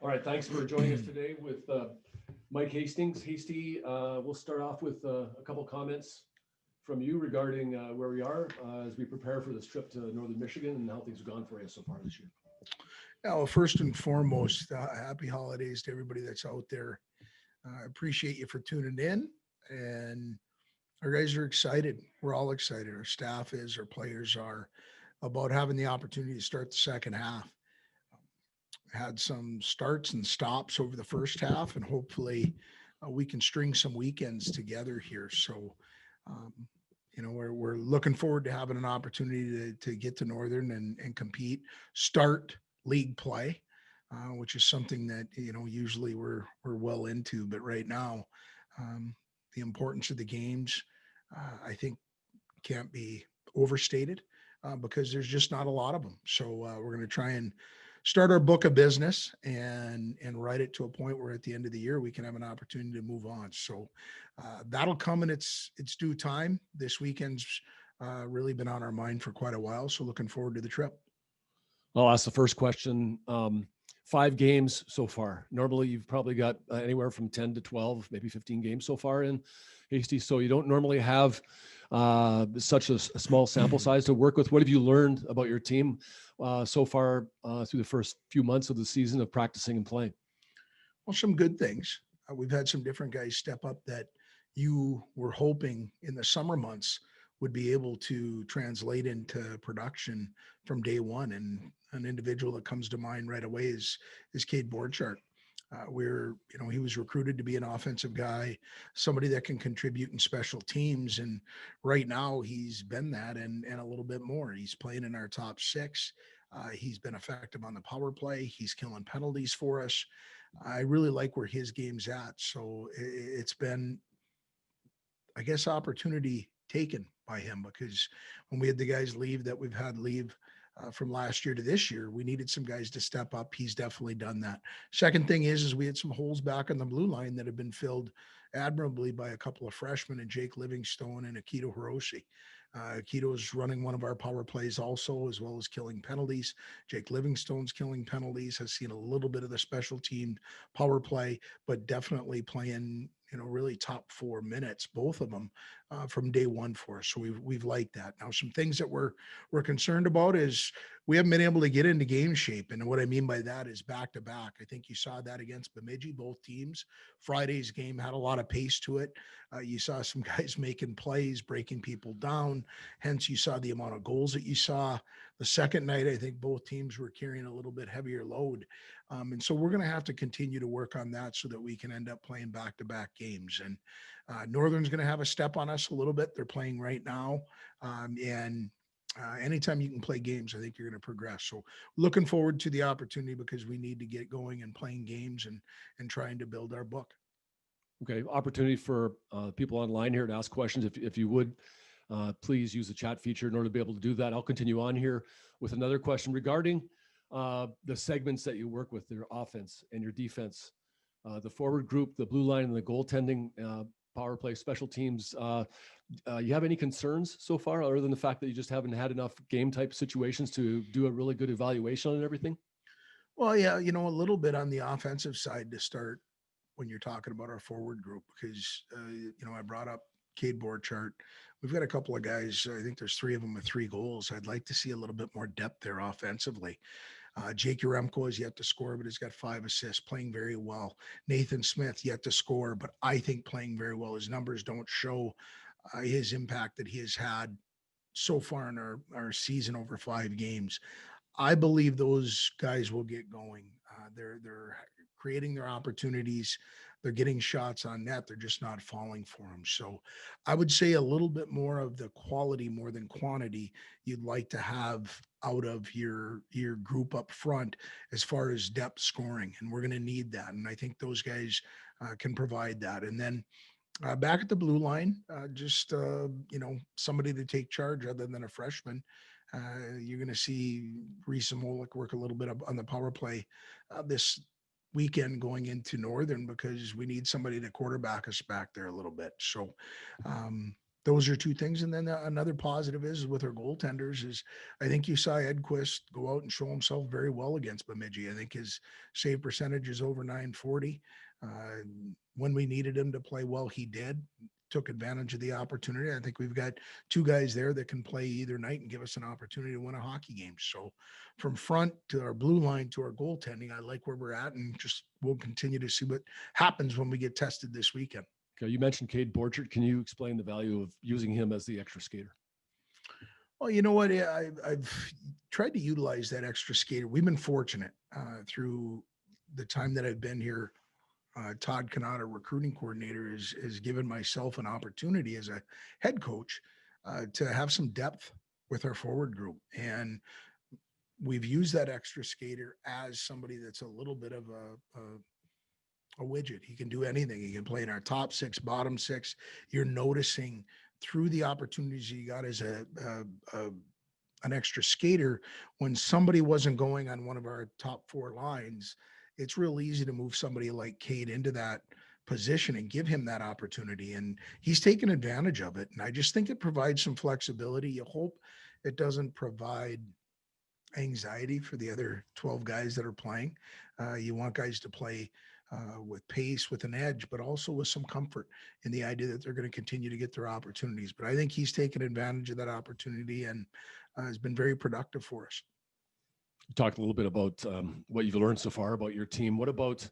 All right, thanks for joining us today with Mike Hastings. Hasty, we'll start off with a couple comments from you regarding where we are as we prepare for this trip to Northern Michigan and how things have gone for you so far this year. Yeah, well, first and foremost, happy holidays to everybody that's out there. I appreciate you for tuning in, and our guys are excited. We're all excited. Our staff is, our players are, about having the opportunity to start the second half. Had some starts and stops over the first half, and hopefully we can string some weekends together here. So, um, we're looking forward to having an opportunity to get to Northern and compete, start league play, which is something that usually we're well into. But right now, um, the importance of the games, I think, can't be overstated because there's just not a lot of them. So we're going to try and start our book of business and write it to a point where at the end of the year we can have an opportunity to move on. So that'll come in its due time. This weekend's really been on our mind for quite a while. So looking forward to the trip. I'll ask the first question. 5 games so far. Normally, you've probably got anywhere from 10 to 12, maybe 15 games so far in Hasty. So you don't normally have such a small sample size to work with. What have you learned about your team so far through the first few months of the season of practicing and playing? Well, some good things. We've had some different guys step up that you were hoping in the summer months would be able to translate into production from day one. And an individual that comes to mind right away is Cade Borchardt. He was recruited to be an offensive guy, somebody that can contribute in special teams. And right now he's been that and a little bit more. He's playing in our top six. He's been effective on the power play. He's killing penalties for us. I really like where his game's at. So it's been, I guess, opportunity taken by him, because when we had the guys leave that we've had leave from last year to this year, we needed some guys to step up. He's definitely done that. Second thing is we had some holes back on the blue line that have been filled admirably by a couple of freshmen, and Jake Livingstone and Akito Hiroshi. Akito's running one of our power plays also, as well as killing penalties. Jake Livingstone's killing penalties, has seen a little bit of the special team power play, but definitely playing, really top 4 minutes, both of them from day one for us. So we've liked that. Now, some things that we're concerned about is we haven't been able to get into game shape. And what I mean by that is back to back. I think you saw that against Bemidji, both teams. Friday's game had a lot of pace to it. You saw some guys making plays, breaking people down. Hence, you saw the amount of goals that you saw. The second night, I think both teams were carrying a little bit heavier load. And so we're going to have to continue to work on that so that we can end up playing back-to-back games. And Northern's going to have a step on us a little bit. They're playing right now. And anytime you can play games, I think you're going to progress. So looking forward to the opportunity, because we need to get going and playing games and trying to build our book. Okay, opportunity for people online here to ask questions. If you would, please use the chat feature in order to be able to do that. I'll continue on here with another question regarding the segments that you work with, your offense and your defense, the forward group, the blue line, and the goaltending, power play, special teams. You have any concerns so far, other than the fact that you just haven't had enough game type situations to do a really good evaluation on everything? Well, yeah, a little bit on the offensive side to start when you're talking about our forward group, because, I brought up Cade Borchardt. We've got a couple of guys. I think there's 3 of them with 3 goals. I'd like to see a little bit more depth there offensively. Jake Yaremko has yet to score, but he's got 5 assists, playing very well. Nathan Smith yet to score, but I think playing very well. His numbers don't show his impact that he has had so far in our season over 5 games. I believe those guys will get going. They're creating their opportunities. They're getting shots on net. They're just not falling for them. So I would say a little bit more of the quality more than quantity you'd like to have out of your group up front as far as depth scoring. And we're going to need that. And I think those guys can provide that. And then back at the blue line, just, somebody to take charge other than a freshman. You're going to see Reese Molik work a little bit on the power play this weekend going into Northern, because we need somebody to quarterback us back there a little bit. So those are two things. And then another positive is with our goaltenders is I think you saw Edquist go out and show himself very well against Bemidji. I think his save percentage is over 940. Uh, when we needed him to play well, he did. Took advantage of the opportunity. I think we've got two guys there that can play either night and give us an opportunity to win a hockey game. So from front to our blue line to our goaltending, I like where we're at, and just we'll continue to see what happens when we get tested this weekend. Okay, you mentioned Cade Borchert. Can you explain the value of using him as the extra skater? Well, you know what? I've tried to utilize that extra skater. We've been fortunate through the time that I've been here. Todd Canada, recruiting coordinator, has given myself an opportunity as a head coach to have some depth with our forward group. And we've used that extra skater as somebody that's a little bit of a widget. He can do anything. He can play in our top six, bottom six. You're noticing through the opportunities you got as an extra skater, when somebody wasn't going on one of our top four lines, it's real easy to move somebody like Cade into that position and give him that opportunity. And he's taken advantage of it. And I just think it provides some flexibility. You hope it doesn't provide anxiety for the other 12 guys that are playing. You want guys to play with pace, with an edge, but also with some comfort in the idea that they're going to continue to get their opportunities. But I think he's taken advantage of that opportunity and has been very productive for us. You talked a little bit about what you've learned so far about your team. What about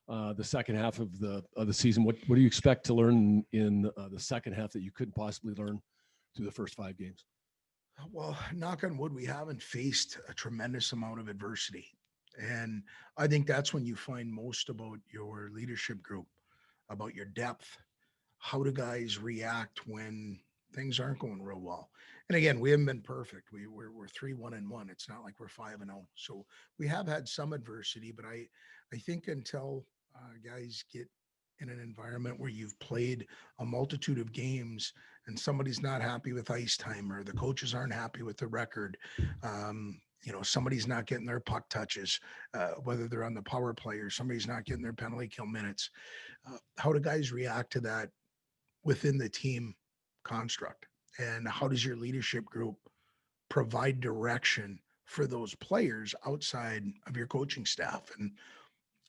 the second half of the season? What do you expect to learn in the second half that you couldn't possibly learn through the first 5 games? Well, knock on wood, we haven't faced a tremendous amount of adversity. And I think that's when you find most about your leadership group, about your depth. How do guys react when things aren't going real well? And again, we haven't been perfect. We're 3-1-1. It's not like we're 5-0. So we have had some adversity, but I think until guys get in an environment where you've played a multitude of games and somebody's not happy with ice time, or the coaches aren't happy with the record, somebody's not getting their puck touches, whether they're on the power play or somebody's not getting their penalty kill minutes. How do guys react to that within the team construct? And how does your leadership group provide direction for those players outside of your coaching staff? And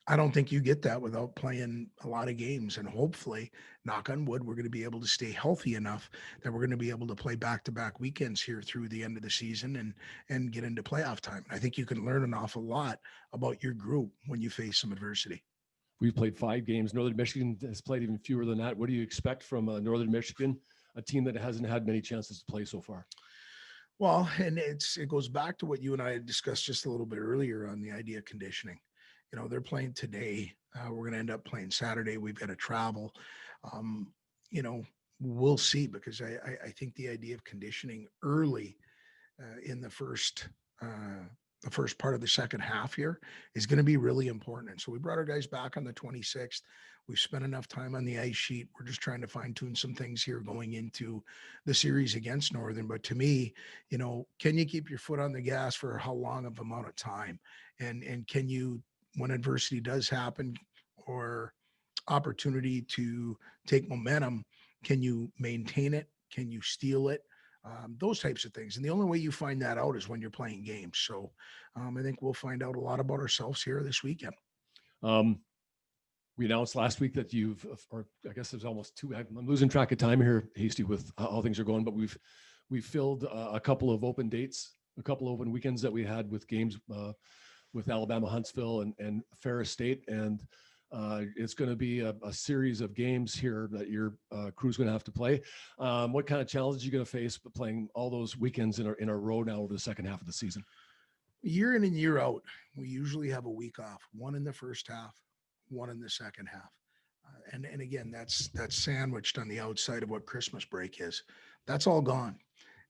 I don't think you get that without playing a lot of games. And hopefully, knock on wood, we're going to be able to stay healthy enough that we're going to be able to play back-to-back weekends here through the end of the season and get into playoff time. I think you can learn an awful lot about your group when you face some adversity. We've played 5 games. Northern Michigan has played even fewer than that. What do you expect from Northern Michigan, a team that hasn't had many chances to play so far? Well, and it goes back to what you and I had discussed just a little bit earlier on the idea of conditioning. They're playing today. We're going to end up playing Saturday. We've got to travel. Um, you know, we'll see, because I think the idea of conditioning early in the first part of the second half here is going to be really important. And so we brought our guys back on the 26th. We've spent enough time on the ice sheet. We're just trying to fine tune some things here going into the series against Northern. But to me, can you keep your foot on the gas for how long of amount of time? And can you, when adversity does happen or opportunity to take momentum, can you maintain it? Can you steal it? Those types of things. And the only way you find that out is when you're playing games. So I think we'll find out a lot about ourselves here this weekend. We announced last week that or I guess there's almost 2. I'm losing track of time here, Hasty, with how things are going, but we've filled a couple of open dates, a couple of open weekends that we had with games with Alabama Huntsville and Ferris State. And it's going to be a series of games here that your crew's going to have to play. What kind of challenges are you going to face playing all those weekends in a row now over the second half of the season? Year in and year out, we usually have a week off, one in the first half, one in the second half. And again, that's sandwiched on the outside of what Christmas break is. That's all gone.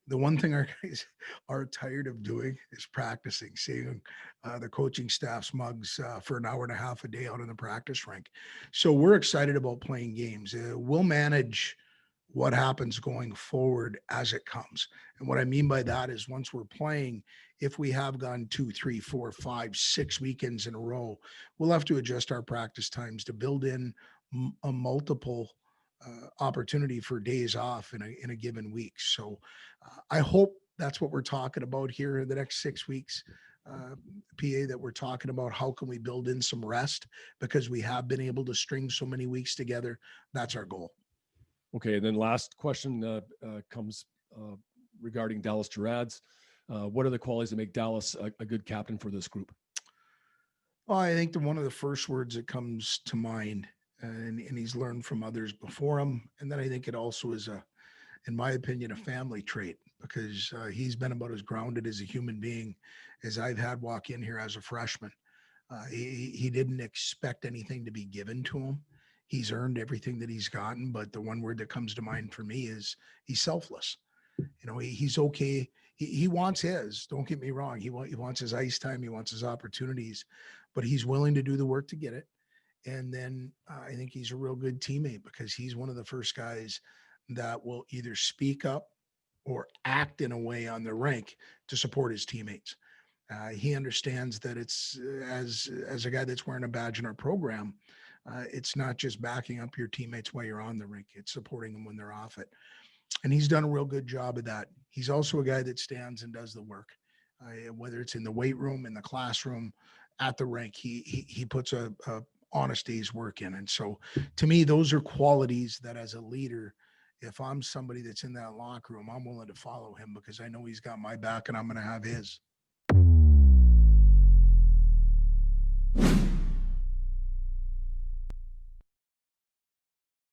The one thing our guys are tired of doing is practicing, seeing the coaching staff's mugs for an hour and a half a day out in the practice rink. So we're excited about playing games. We'll manage what happens going forward as it comes. And what I mean by that is, once we're playing, if we have gone 2, 3, 4, 5, 6 weekends in a row, we'll have to adjust our practice times to build in a multiple opportunity for days off in a given week. So I hope that's what we're talking about here in the next 6 weeks. PA, that we're talking about how can we build in some rest because we have been able to string so many weeks together. That's our goal. Okay, and then last question comes regarding Dallas Gerads. What are the qualities that make Dallas a good captain for this group? Well, I think one of the first words that comes to mind, and he's learned from others before him, and then I think it also is in my opinion, a family trait because he's been about as grounded as a human being as I've had walk in here as a freshman. He didn't expect anything to be given to him. He's earned everything that he's gotten, but the one word that comes to mind for me is he's selfless. He's okay. He wants his. Don't get me wrong. He wants his ice time. He wants his opportunities, but he's willing to do the work to get it. And then I think he's a real good teammate because he's one of the first guys that will either speak up or act in a way on the rink to support his teammates. He understands that it's as a guy that's wearing a badge in our program, it's not just backing up your teammates while you're on the rink; it's supporting them when they're off it. And he's done a real good job of that. He's also a guy that stands and does the work, whether it's in the weight room, in the classroom, at the rink. He puts a honest day's work in. And so, to me, those are qualities that, as a leader, if I'm somebody that's in that locker room, I'm willing to follow him because I know he's got my back and I'm going to have his.